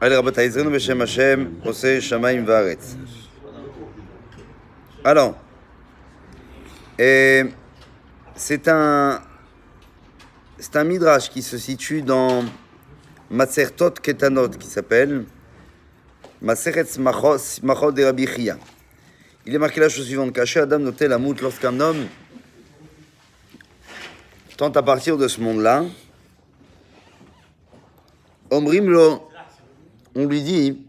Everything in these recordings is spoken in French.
Allez, Rabotai, Ezrenu Beshem Hashem, Oseh Shamayim Vaaretz. Alors, c'est un midrash qui se situe dans Masertot Ketanot, qui s'appelle Maseret Smachot de Rabbi Chia. Il est marqué la chose suivante: Caché Adam notait la moute lorsqu'un homme tente à partir de ce monde-là. Omrim lo, on lui dit,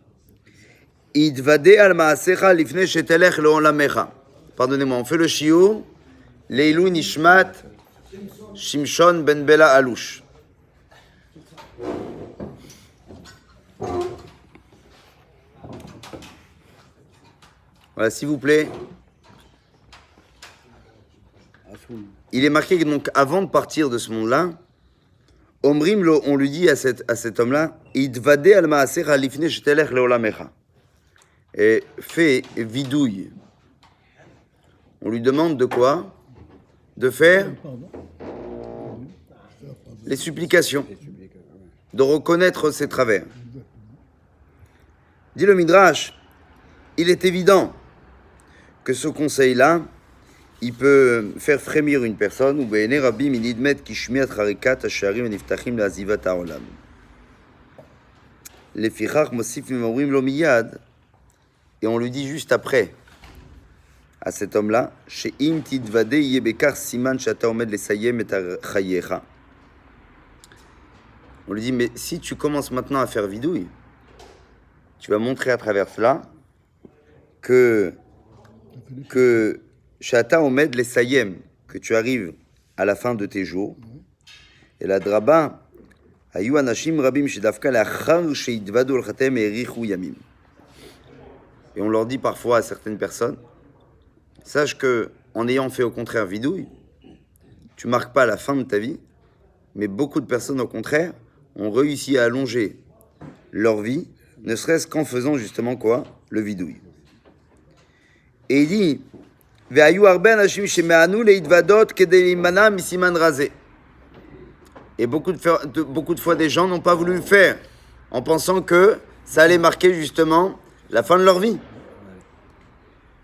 Idvade al maasecha lifne shetelech le'olamecha. Pardonnez-moi, on fait le shiur, Leilou Nishmat Shimshon ben Bela Alouche. Voilà, s'il vous plaît. Il est marqué que donc avant de partir de ce monde-là, Omrim lo, on lui dit à cet homme-là, Idvade al maasecha lifne shetelech le'olamecha. Et fait vidouille. On lui demande de quoi? De faire les supplications, de reconnaître ses travers. Dit le Midrash, il est évident que ce conseil-là, il peut faire frémir une personne, ou be'enei rabim inidmet kishmiat harikat hasharim eniftachim le'azivat ha'olam. Lefichach mosif mimomrim lo miyad, et on lui dit juste après à cet homme-là, she'im tidvade yebekar siman shata omed lesayem et chayecha. On lui dit, mais si tu commences maintenant à faire vidouille, tu vas montrer à travers cela que shata omed lesayem, que tu arrives à la fin de tes jours. Et la draba, ayu anashim rabim shedafka lachar sheidvadu al-chatem erichu yamim. Et on leur dit parfois à certaines personnes, sache que en ayant fait au contraire vidouille, tu marques pas la fin de ta vie, mais beaucoup de personnes au contraire ont réussi à allonger leur vie, ne serait-ce qu'en faisant justement quoi? Le vidouille. Et il dit, Ve'ayu arbe anashim sheme'anu leidvadot kedei limana misiman razé. Et beaucoup de fois des gens n'ont pas voulu le faire en pensant que ça allait marquer justement la fin de leur vie.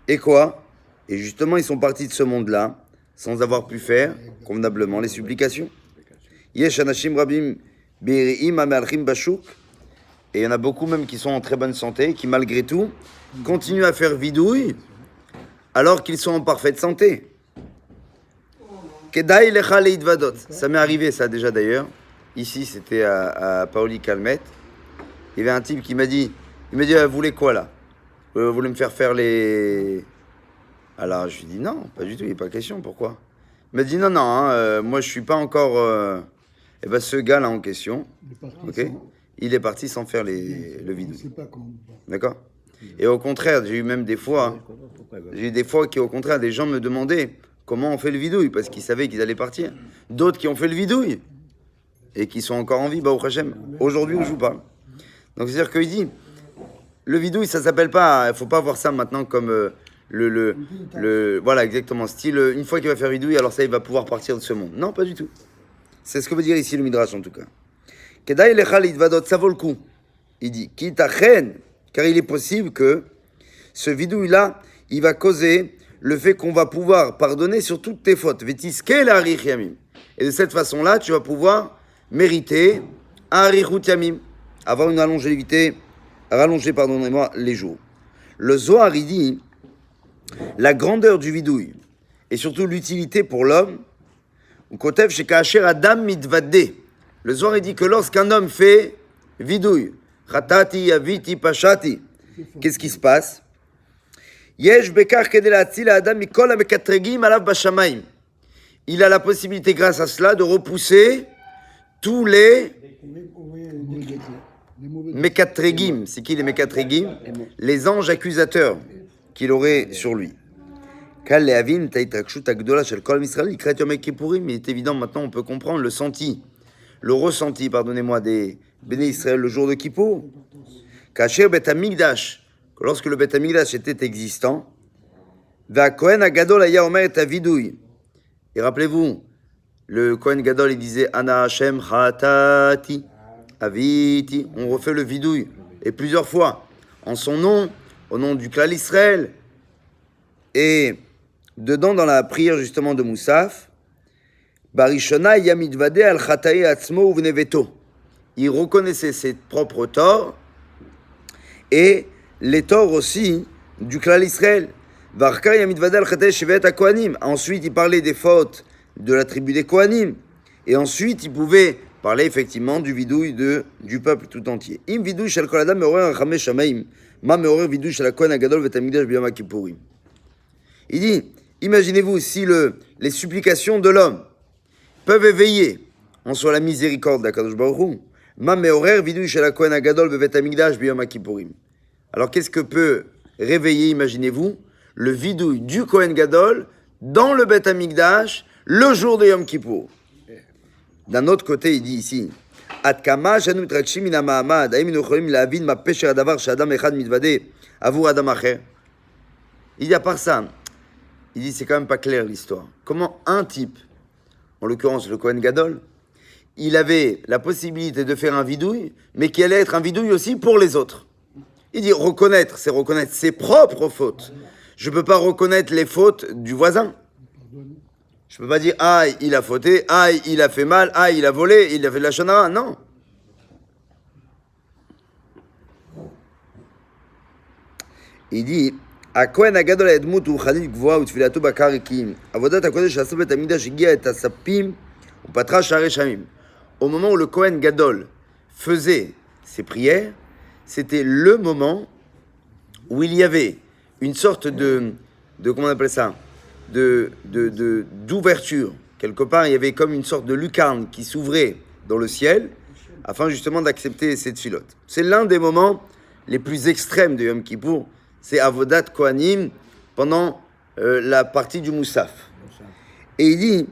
Et quoi? Et justement, ils sont partis de ce monde-là sans avoir pu faire convenablement les supplications. Yesh anashim rabim be'iri'im amalchim bashuk. Et il y en a beaucoup même qui sont en très bonne santé, qui malgré tout continuent à faire vidouille alors qu'ils sont en parfaite santé. Kedai lecha leidvadot. Ça m'est arrivé ça déjà d'ailleurs. Ici, c'était à Paoli Calmette. Il y avait un type qui m'a dit, vous voulez quoi là? Vous voulez me faire les... Alors je lui dis non, pas du tout, il n'est pas question, pourquoi? Il m'a dit non, moi je suis pas encore... Et ben ce gars-là en question, il est parti sans faire le vidéo. D'accord? Et au contraire, j'ai eu même des fois, au contraire, des gens me demandaient comment on fait le vidouille, parce qu'ils savaient qu'ils allaient partir. D'autres qui ont fait le vidouille, et qui sont encore en vie, Baruch Hashem, aujourd'hui où je vous parle. Donc c'est-à-dire qu'il dit, le vidouille, ça s'appelle pas, il faut pas voir ça maintenant comme voilà, exactement, style, une fois qu'il va faire vidouille, alors ça, il va pouvoir partir de ce monde. Non, pas du tout. C'est ce que veut dire ici le Midrash, en tout cas. Kedai lecha leidvadot, ça vaut le coup. Il dit, kitachen, car il est possible que ce vidouille-là, il va causer le fait qu'on va pouvoir pardonner sur toutes tes fautes. Vetiske l'arich yamim. Et de cette façon-là, tu vas pouvoir mériter un arichut yamim, avoir une rallonger, pardonnez-moi, les jours. Le Zohar, il dit, la grandeur du vidouille, et surtout l'utilité pour l'homme, ou kotev shekasher adam mitvade. Le Zohar, il dit que lorsqu'un homme fait vidouille, chatati, aviti, pashati, qu'est-ce qui se passe? Yesh bekar kedei latzil adam mikol hamekatregim alav bashamayim. Il a la possibilité, grâce à cela, de repousser tous les Mekatregim. C'est qui les Mekatregim? Les anges accusateurs qu'il aurait sur lui. Il est évident maintenant, on peut comprendre le ressenti, pardonnez-moi, des Béné Israël le jour de Kippour. Kacher Bet Hamikdash, lorsque le Bet Hamikdash était existant, Va Kohen Agadol aya omer et avidouille. Et rappelez-vous, le Kohen Gadol, il disait Ana Hashem Chatati Aviti. On refait le vidouille. et plusieurs fois, en son nom, au nom du Klal Israël, et dedans, dans la prière justement de Moussaf, Barishona Yamitvade al Chatae Atzmo Uvneveto. Il reconnaissait ses propres torts et les torts aussi du Klal Israël. Varka Yamitvade al Chatae Shevet HaKohanim. Ensuite, il parlait des fautes de la tribu des Kohanim. Et ensuite, il pouvait parler effectivement du vidouille du peuple tout entier. Im vidouille shel kol adam meorer rachamei shamayim, ma meorer vidouille shel hakohen hagadol vet hamikdash biyom haKippurim. Il dit, imaginez-vous si les supplications de l'homme peuvent éveiller en soi la miséricorde d'Akadosh Baruch Hu, ma meorer vidouille shel hakohen hagadol vet hamikdash biyom haKippurim. Alors qu'est-ce que peut réveiller, imaginez-vous, le vidouille du Kohen Gadol dans le Bet Hamikdash le jour de Yom Kippour? D'un autre côté, il dit ici, Atkama shanu mitrakshim min ha'ma'amad, haim anu cholim la'avin ma pesher hadavar she'adam echad mitvade avur adam acher. Il dit à part ça, il dit c'est quand même pas clair l'histoire. Comment un type, en l'occurrence le Kohen Gadol, il avait la possibilité de faire un vidouille, mais qui allait être un vidouille aussi pour les autres. Il dit reconnaître, c'est reconnaître ses propres fautes. Je peux pas reconnaître les fautes du voisin. Je peux pas dire, ah, il a fauté, ah, il a fait mal, ah, il a volé, il a fait de la shonara. Non. Il dit, הכהן הגדול היה דמות רוחנית גבוהה ותפילתו בקר כי עבודת הקודש שעשה בית המקדש הגיעה את הספים ופתחה שערי שמיים. Au moment où le Kohen Gadol faisait ses prières, c'était le moment où il y avait une sorte de comment on appelle ça, d'ouverture. Quelque part, il y avait comme une sorte de lucarne qui s'ouvrait dans le ciel afin justement d'accepter cette filote. C'est l'un des moments les plus extrêmes de Yom Kippour. C'est Avodat Kohanim pendant la partie du Moussaf. Et il dit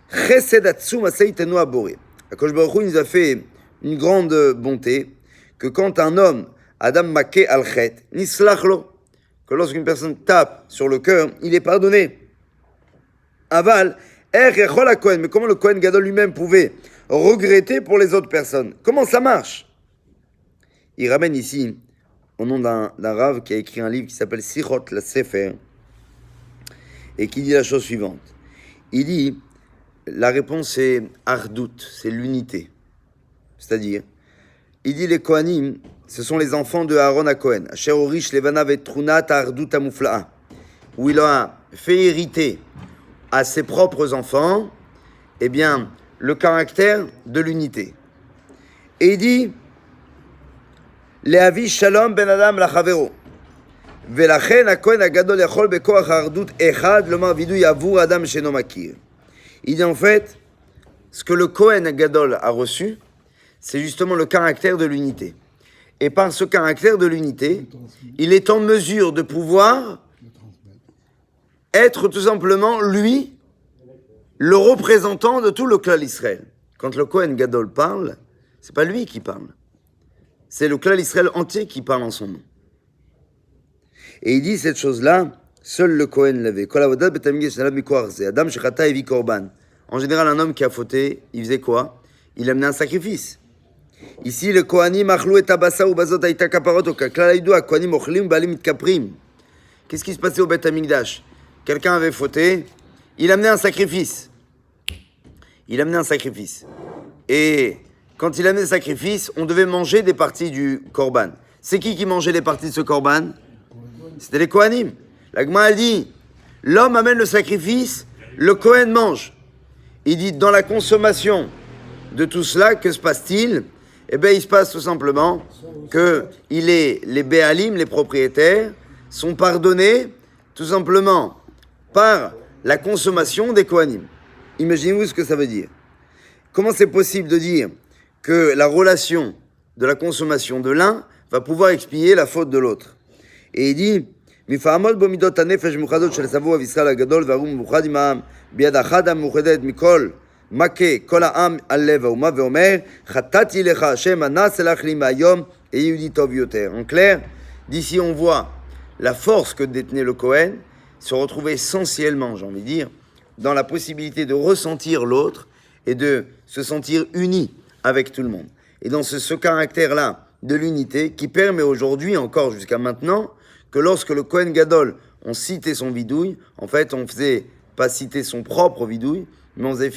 Chesed atzum aseitenu aboré. Akadosh Baruch Hu nous a fait une grande bonté que quand un homme, Adam Maké al-Chet, nislach lo, que lorsqu'une personne tape sur le cœur, il est pardonné. Aval, mais comment le Kohen Gadol lui-même pouvait regretter pour les autres personnes? Comment ça marche? Il ramène ici, au nom d'un Rav qui a écrit un livre qui s'appelle Sichot la Sefer, et qui dit la chose suivante. Il dit, la réponse est Ardout, c'est l'unité. C'est-à-dire, il dit les Kohanim, ce sont les enfants de Aaron à Kohen, Asher Orish Levana Vetrunat Ardout Amufla'a, où il a fait hériter à ses propres enfants, eh bien, le caractère de l'unité. Et il dit, Leavi Shalom ben Adam lachavero, Velachen haKohen hagadol yachol bekoach ha'ardut echad lomar vidui avur Adam sheno makir. Il dit en fait, ce que le Kohen Gadol a reçu, c'est justement le caractère de l'unité. Et par ce caractère de l'unité, il est en mesure de pouvoir être tout simplement, lui, le représentant de tout le Klal Israël. Quand le Kohen Gadol parle, c'est pas lui qui parle. C'est le Klal Israël entier qui parle en son nom. Et il dit cette chose-là, seul le Kohen l'avait. En général, un homme qui a fauté, il faisait quoi? Il amenait un sacrifice. Ici, le Kohanim achlou et tabasa ou bazot aïta kaparot ou kaklalaïdou a Kohanim ochlim balim itkaprim. Qu'est-ce qui se passait au Bet Hamikdash? Quelqu'un avait fauté, il amenait un sacrifice. Il amenait un sacrifice. Et quand il amenait le sacrifice, on devait manger des parties du korban. C'est qui mangeait les parties de ce korban? C'était les Kohanim. La Gemara dit, l'homme amène le sacrifice, le Kohen mange. Il dit, dans la consommation de tout cela, que se passe-t-il? Eh bien, il se passe tout simplement que les Béalim, les propriétaires, sont pardonnés tout simplement par la consommation des Kohanim. Imaginez-vous ce que ça veut dire. Comment c'est possible de dire que la relation de la consommation de l'un va pouvoir expier la faute de l'autre? Et il dit, מפעמות בו מידות הנפש מאוחדות של סבו אבישראל הגדול והרום מאוחד עם העם ביד אחת המאוחדת מכל מכה כל העם על לב האומה ואומר חטאתי לך השם אנא סלח לי מהיום et יהודי טוב יותר. En clair, d'ici on voit la force que détenait le Kohen se retrouver essentiellement, j'ai envie de dire, dans la possibilité de ressentir l'autre et de se sentir uni avec tout le monde. Et dans ce caractère-là de l'unité qui permet aujourd'hui, encore jusqu'à maintenant, que lorsque le Kohen Gadol, on citait son vidouille, en fait, on faisait pas citer son propre vidouille, mais on faisait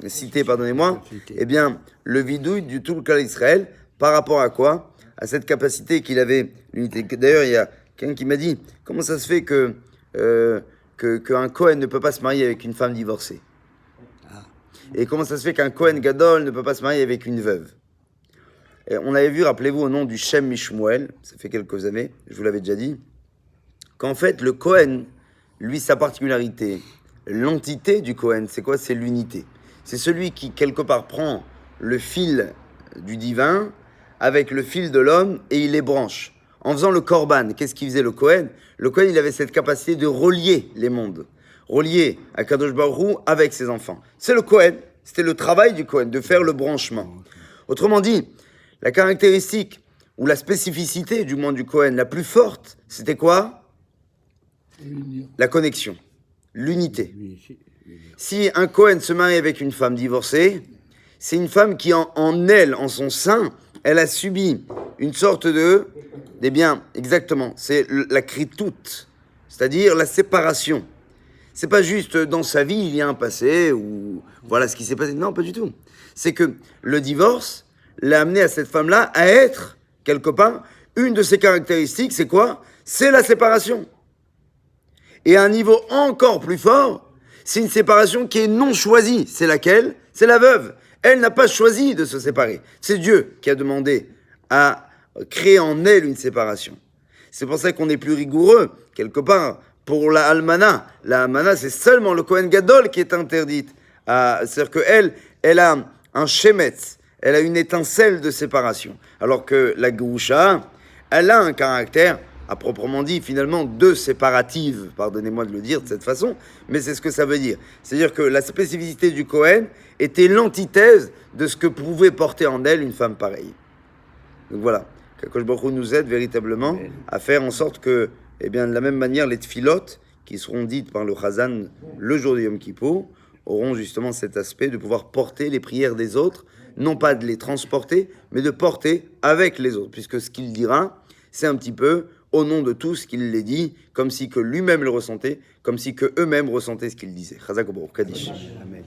citer, pardonnez-moi, eh bien, le vidouille du tout le cas d'Israël, par rapport à quoi? À cette capacité qu'il avait, l'unité. D'ailleurs, il y a quelqu'un qui m'a dit, comment ça se fait qu'un Kohen ne peut pas se marier avec une femme divorcée? Et comment ça se fait qu'un Kohen Gadol ne peut pas se marier avec une veuve? Et on avait vu, rappelez-vous, au nom du Shem Mishmuel, ça fait quelques années, je vous l'avais déjà dit, qu'en fait, le Kohen, lui, sa particularité, l'entité du Kohen, c'est quoi? C'est l'unité. C'est celui qui, quelque part, prend le fil du divin avec le fil de l'homme et il les branche. En faisant le Korban, qu'est-ce qu'il faisait le Kohen? Le Kohen, il avait cette capacité de relier les mondes, relier Akadosh Baruch Hu avec ses enfants. C'est le Kohen, c'était le travail du Kohen, de faire le branchement. Autrement dit, la caractéristique ou la spécificité du monde du Kohen la plus forte, c'était quoi? La connexion, l'unité. Si un Kohen se marie avec une femme divorcée, c'est une femme qui en elle, en son sein, elle a subi une sorte eh bien, exactement, c'est la kritout, c'est-à-dire la séparation. C'est pas juste dans sa vie, il y a un passé, ou voilà ce qui s'est passé. Non, pas du tout. C'est que le divorce l'a amené à cette femme-là à être, quelque part, une de ses caractéristiques, c'est quoi? C'est la séparation. Et à un niveau encore plus fort, c'est une séparation qui est non choisie. C'est laquelle? C'est la veuve. Elle n'a pas choisi de se séparer. C'est Dieu qui a demandé à créer en elle une séparation. C'est pour ça qu'on est plus rigoureux, quelque part, pour la almana. La almana, c'est seulement le Kohen Gadol qui est interdite. C'est-à-dire qu'elle, elle a un shemetz, elle a une étincelle de séparation. Alors que la Groucha, elle a un caractère, à proprement dit, finalement, de séparative. Pardonnez-moi de le dire de cette façon, mais c'est ce que ça veut dire. C'est-à-dire que la spécificité du Kohen était l'antithèse de ce que pouvait porter en elle une femme pareille. Donc voilà, qu'Akadosh Baruch Hu nous aide véritablement à faire en sorte que, eh bien, de la même manière, les tfilotes qui seront dites par le Chazan le jour de Yom Kippour auront justement cet aspect de pouvoir porter les prières des autres, non pas de les transporter, mais de porter avec les autres, puisque ce qu'il dira, c'est un petit peu au nom de tous qu'il les dit, comme si que lui-même le ressentait, comme si que eux-mêmes ressentaient ce qu'il disait. Chazak Obrou, Kaddish. Amen.